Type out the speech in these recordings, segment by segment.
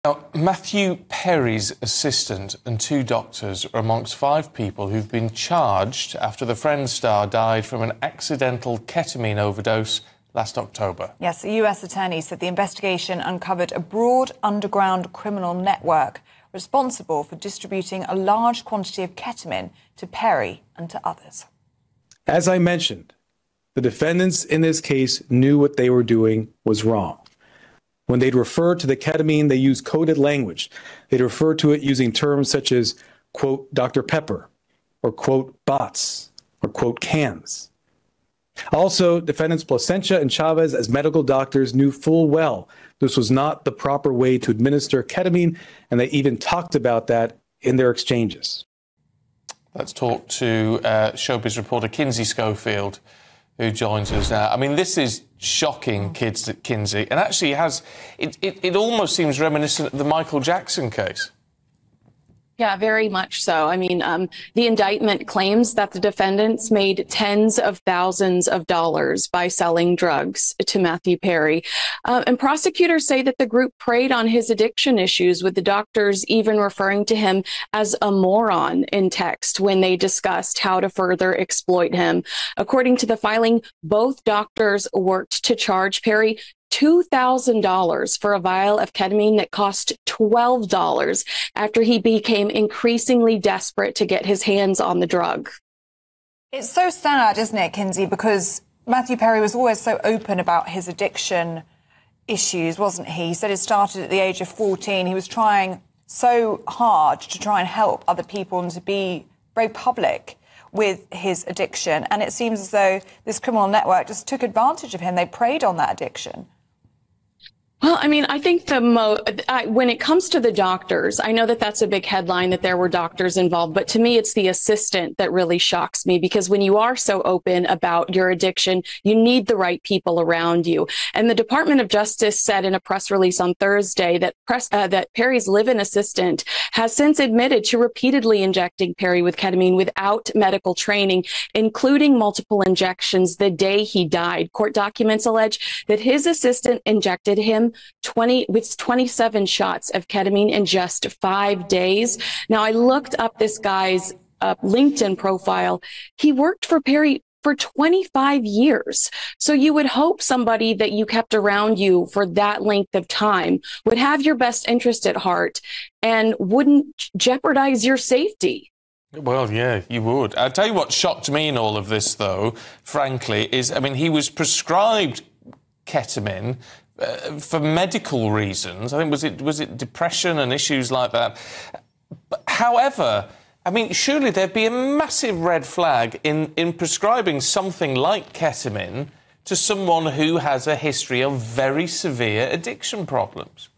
Now, Matthew Perry's assistant and 2 doctors are amongst 5 people who've been charged after the Friends star died from an accidental ketamine overdose last October. Yes, a US attorney said the investigation uncovered a broad underground criminal network responsible for distributing a large quantity of ketamine to Perry and to others. As I mentioned, the defendants in this case knew what they were doing was wrong. When they'd refer to the ketamine, they used coded language. They'd refer to it using terms such as, quote, Dr. Pepper, or, quote, bots, or, quote, cans. Also, defendants Placentia and Chavez, as medical doctors, knew full well this was not the proper way to administer ketamine, and they even talked about that in their exchanges. Let's talk to showbiz reporter Kinsey Schofield, who joins us now. I mean, this is shocking, Kinsey, and actually it almost seems reminiscent of the Michael Jackson case. Yeah, very much so. I mean, the indictment claims that the defendants made tens of thousands of dollars by selling drugs to Matthew Perry. And prosecutors say that the group preyed on his addiction issues, with the doctors even referring to him as a moron in text when they discussed how to further exploit him. According to the filing, both doctors worked to charge Perry $2,000 for a vial of ketamine that cost $12 after he became increasingly desperate to get his hands on the drug. It's so sad, isn't it, Kinsey, because Matthew Perry was always so open about his addiction issues, wasn't he? He said it started at the age of 14. He was trying so hard to try and help other people and to be very public with his addiction. And it seems as though this criminal network just took advantage of him. They preyed on that addiction. Well, I mean, I think when it comes to the doctors, I know that that's a big headline that there were doctors involved, but to me, it's the assistant that really shocks me, because when you are so open about your addiction, you need the right people around you. And the Department of Justice said in a press release on Thursday that that Perry's live-in assistant has since admitted to repeatedly injecting Perry with ketamine without medical training, including multiple injections the day he died. Court documents allege that his assistant injected him 27 shots of ketamine in just 5 days. Now, I looked up this guy's LinkedIn profile. He worked for Perry for 25 years. So you would hope somebody that you kept around you for that length of time would have your best interest at heart and wouldn't jeopardize your safety. Well, yeah, you would. I'll tell you what shocked me in all of this, though, frankly, is, I mean, he was prescribed ketamine for medical reasons. I think, was it depression and issues like that? But, however, I mean, surely there'd be a massive red flag in prescribing something like ketamine to someone who has a history of very severe addiction problems.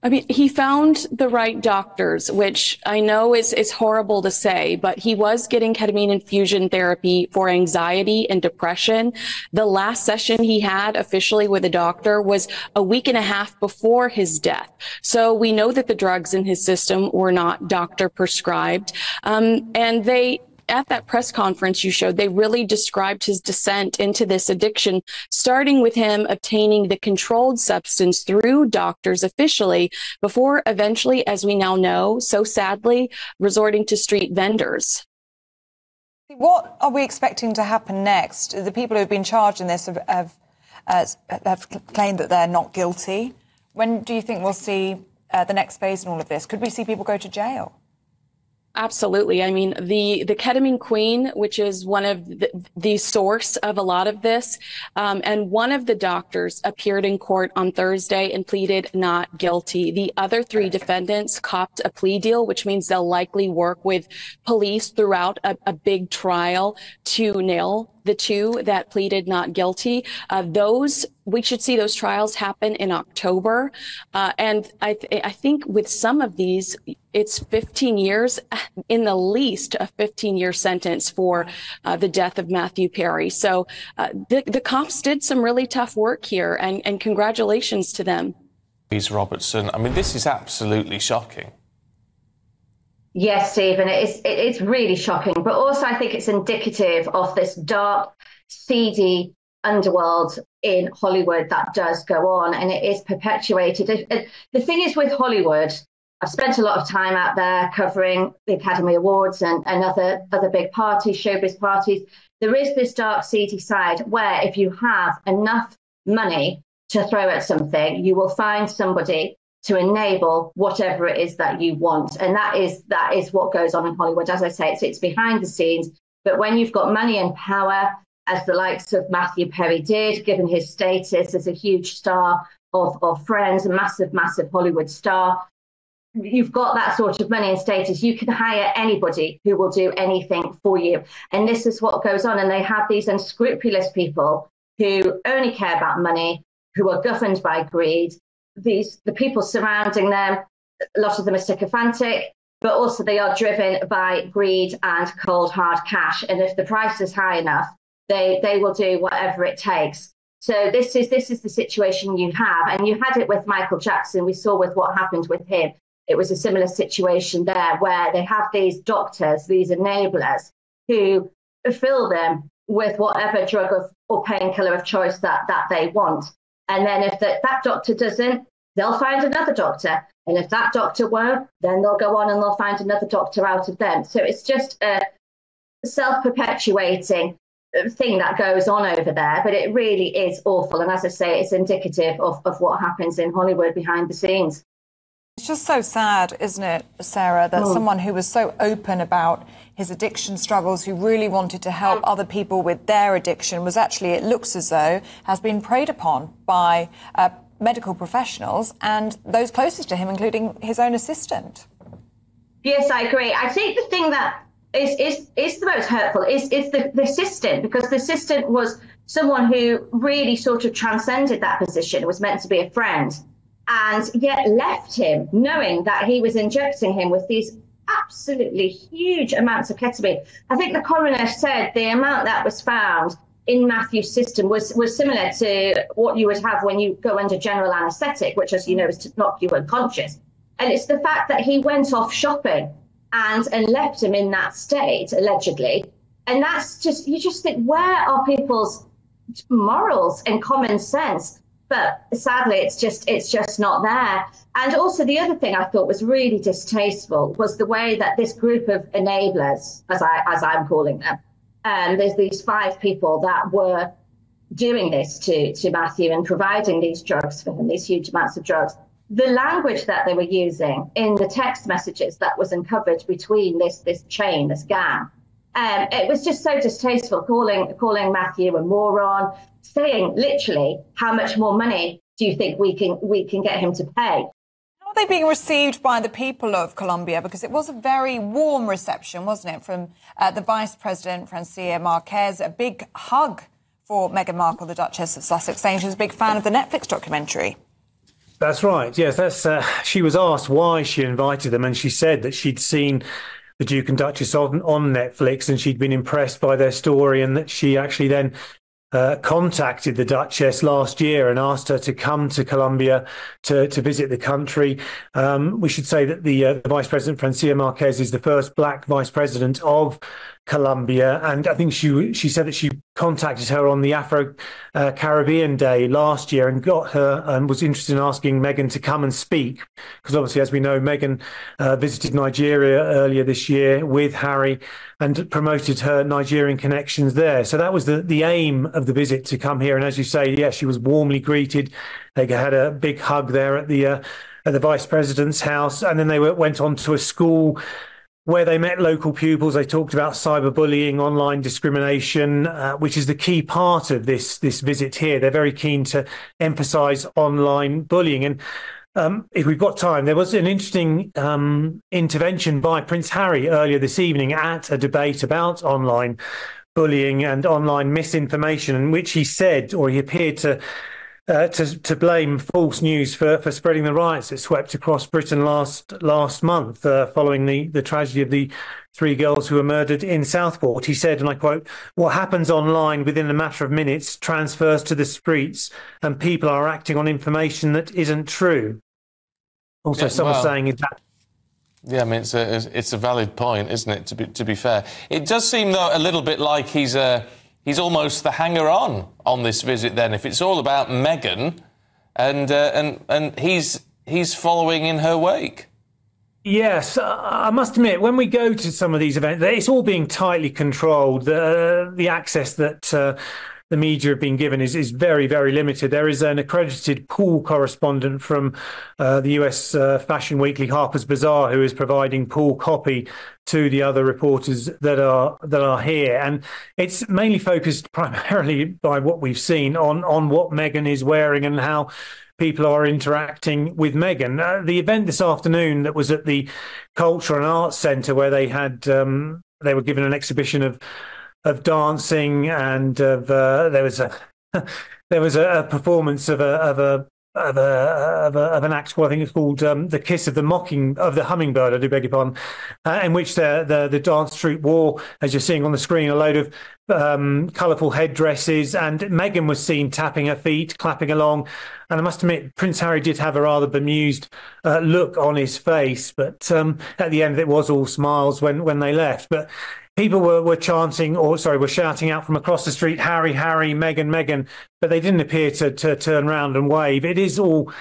I mean, he found the right doctors, which I know is horrible to say, but he was getting ketamine infusion therapy for anxiety and depression. The last session he had officially with a doctor was a week and a half before his death. So we know that the drugs in his system were not doctor prescribed. And at that press conference you showed, they really described his descent into this addiction, starting with him obtaining the controlled substance through doctors officially, before eventually, as we now know, so sadly, resorting to street vendors. What are we expecting to happen next? The people who have been charged in this have claimed that they're not guilty. When do you think we'll see the next phase in all of this? Could we see people go to jail? Absolutely. I mean, the ketamine queen, which is one of the source of a lot of this, and one of the doctors appeared in court on Thursday and pleaded not guilty. The other 3 defendants copped a plea deal, which means they'll likely work with police throughout a big trial to nail the 2 that pleaded not guilty. We should see those trials happen in October. And I think with some of these, it's 15 years, in the least a 15-year sentence for the death of Matthew Perry. So the cops did some really tough work here, and congratulations to them. Sarah-Louise Robertson, I mean, this is absolutely shocking. Yes, Stephen, it's really shocking, but also I think it's indicative of this dark, seedy underworld in Hollywood that does go on, and it is perpetuated. The thing is with Hollywood, I've spent a lot of time out there covering the Academy Awards and other big parties, showbiz parties. There is this dark, seedy side where if you have enough money to throw at something, you will find somebody to enable whatever it is that you want. And that is what goes on in Hollywood. As I say, it's behind the scenes. But when you've got money and power, as the likes of Matthew Perry did, given his status as a huge star of Friends, a massive, massive Hollywood star, you've got that sort of money and status, you can hire anybody who will do anything for you. And this is what goes on. And they have these unscrupulous people who only care about money, who are governed by greed. The people surrounding them, a lot of them are sycophantic, but also they are driven by greed and cold, hard cash. And if the price is high enough, they will do whatever it takes. So this is the situation you have. And you had it with Michael Jackson. We saw with what happened with him. It was a similar situation there where they have these doctors, these enablers, who fill them with whatever drug or painkiller of choice that they want. And then if that doctor doesn't, they'll find another doctor. And if that doctor won't, then they'll go on and they'll find another doctor out of them. So it's just a self-perpetuating thing that goes on over there. But it really is awful. And as I say, it's indicative of what happens in Hollywood behind the scenes. It's just so sad, isn't it, Sarah, that someone who was so open about his addiction struggles, who really wanted to help other people with their addiction, was actually, it looks as though, has been preyed upon by medical professionals and those closest to him, including his own assistant. Yes, I agree. I think the thing that is the most hurtful is the assistant, because the assistant was someone who really sort of transcended that position, was meant to be a friend, and yet left him knowing that he was injecting him with these absolutely huge amounts of ketamine. I think the coroner said the amount that was found in Matthew's system was similar to what you would have when you go under general anaesthetic, which, as you know, is to knock you unconscious. And it's the fact that he went off shopping and left him in that state, allegedly. And that's just, you just think, where are people's morals and common sense? But sadly, it's just not there. And also the other thing I thought was really distasteful was the way that this group of enablers, as I'm calling them, there's these 5 people that were doing this to Matthew and providing these drugs for him, these huge amounts of drugs. The language that they were using in the text messages that was uncovered between this chain, this gang, it was just so distasteful, calling Matthew a moron, saying literally, how much more money do you think we can get him to pay? How are they being received by the people of Colombia? Because it was a very warm reception, wasn't it, from the Vice President, Francia Marquez, a big hug for Meghan Markle, the Duchess of Sussex, saying she was a big fan of the Netflix documentary. That's right. Yes, she was asked why she invited them, and she said that she'd seen the Duke and Duchess on Netflix and she'd been impressed by their story, and that she actually then contacted the Duchess last year and asked her to come to Colombia to visit the country. We should say that the Vice President, Francia Marquez, is the first black Vice President of Colombia, and I think she said that she contacted her on the Afro-Caribbean Day last year and got her and was interested in asking Meghan to come and speak, because obviously, as we know, Meghan visited Nigeria earlier this year with Harry and promoted her Nigerian connections there. So that was the aim of the visit, to come here. And as you say, yeah, she was warmly greeted. They had a big hug there at the Vice President's house, and then they went on to a school where they met local pupils. They talked about cyberbullying, online discrimination, which is the key part of this visit here. They're very keen to emphasise online bullying. And if we've got time, there was an interesting intervention by Prince Harry earlier this evening at a debate about online bullying and online misinformation, in which he said, or he appeared to blame false news for spreading the riots that swept across Britain last month following the tragedy of the 3 girls who were murdered in Southport. He said, and I quote, "What happens online within a matter of minutes transfers to the streets, and people are acting on information that isn't true." Also, someone saying that. Yeah, I mean, it's a valid point, isn't it? To be fair, it does seem though a little bit like he's he's almost the hanger-on on this visit then, if it's all about Meghan and he's following in her wake. Yes, I must admit, when we go to some of these events, it's all being tightly controlled. The access that the media have been given is very, very limited. There is an accredited pool correspondent from the US fashion weekly Harper's Bazaar who is providing pool copy to the other reporters that are here, and it's mainly focused primarily by what we've seen on what Meghan is wearing and how people are interacting with Meghan. The event this afternoon that was at the Culture and Arts Centre, where they had they were given an exhibition of dancing, and there was a performance of an act. Well, I think it's called "The Kiss of the Hummingbird." I do beg your pardon. In which the dance troupe wore, as you're seeing on the screen, a load of colourful headdresses, and Meghan was seen tapping her feet, clapping along. And I must admit, Prince Harry did have a rather bemused look on his face, but at the end it was all smiles when they left. But people were chanting, were shouting out from across the street, "Harry, Harry, Meghan, Meghan," but they didn't appear to turn around and wave. It is all,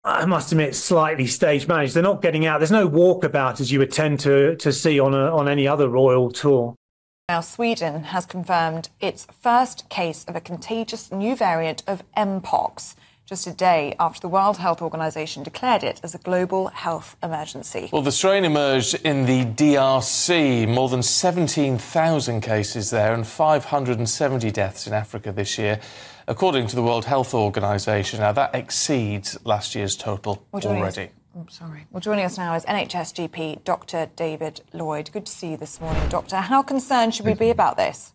I must admit, slightly stage managed. They're not getting out. There's no walkabout as you would tend to see on any other royal tour. Now, Sweden has confirmed its first case of a contagious new variant of Mpox, just a day after the World Health Organization declared it as a global health emergency. Well, the strain emerged in the DRC. More than 17,000 cases there and 570 deaths in Africa this year, according to the World Health Organization. Now, that exceeds last year's total already. Well, joining us now is NHS GP Dr. David Lloyd. Good to see you this morning, Doctor. How concerned should we be about this?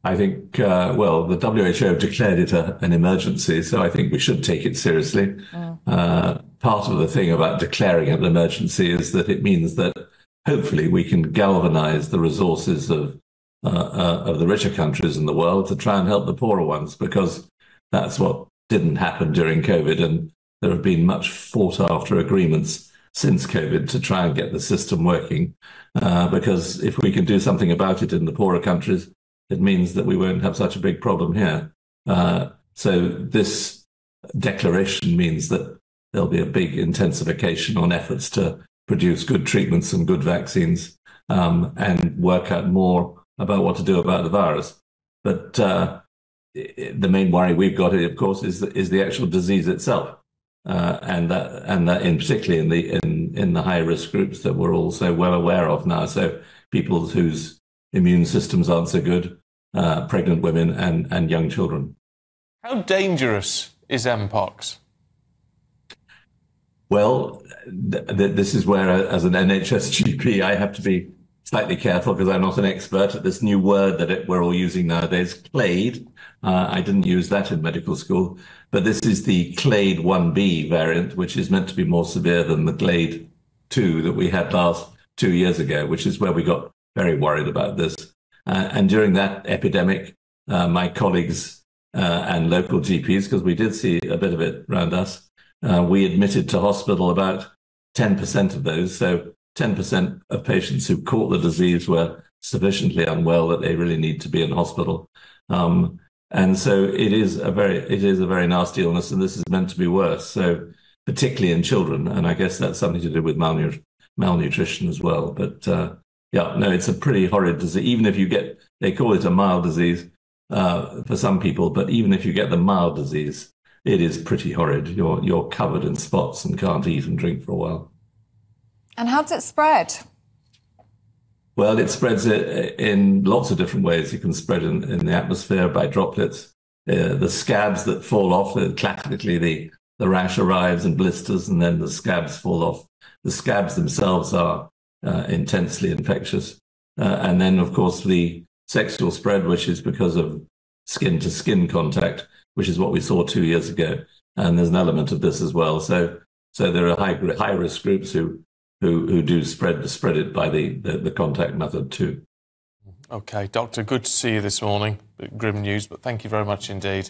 I think, the WHO declared it an emergency, so I think we should take it seriously. Part of the thing about declaring it an emergency is that it means that hopefully we can galvanize the resources of the richer countries in the world to try and help the poorer ones, because that's what didn't happen during COVID. And there have been much fought after agreements since COVID to try and get the system working, because if we can do something about it in the poorer countries, it means that we won't have such a big problem here. So this declaration means that there'll be a big intensification on efforts to produce good treatments and good vaccines, and work out more about what to do about the virus. But the main worry we've got, of course, is the actual disease itself, and that in particularly in the high risk groups that we're all so well aware of now. So people whose immune systems aren't so good, pregnant women and young children. How dangerous is Mpox? Well, this is where, as an NHS GP, I have to be slightly careful because I'm not an expert at this new word that we're all using nowadays, clade. I didn't use that in medical school, but this is the clade 1b variant, which is meant to be more severe than the clade 2 that we had last 2 years ago, which is where we got very worried about this. And during that epidemic, my colleagues and local GPs, because we did see a bit of it around us, we admitted to hospital about 10% of those. So 10% of patients who caught the disease were sufficiently unwell that they really need to be in hospital. And so it is a very nasty illness, and this is meant to be worse. So particularly in children, and I guess that's something to do with malnutrition as well. But it's a pretty horrid disease. Even if you get, they call it a mild disease for some people, but even if you get the mild disease, it is pretty horrid. You're covered in spots and can't eat and drink for a while. And how does it spread? Well, it spreads in lots of different ways. You can spread in the atmosphere by droplets. The scabs that fall off, classically the rash arrives and blisters, and then the scabs fall off. The scabs themselves are intensely infectious. And then, of course, the sexual spread, which is because of skin-to-skin contact, which is what we saw 2 years ago. And there's an element of this as well. So there are high-risk groups who do spread it by the contact method too. OK, Doctor, good to see you this morning. Grim news, but thank you very much indeed.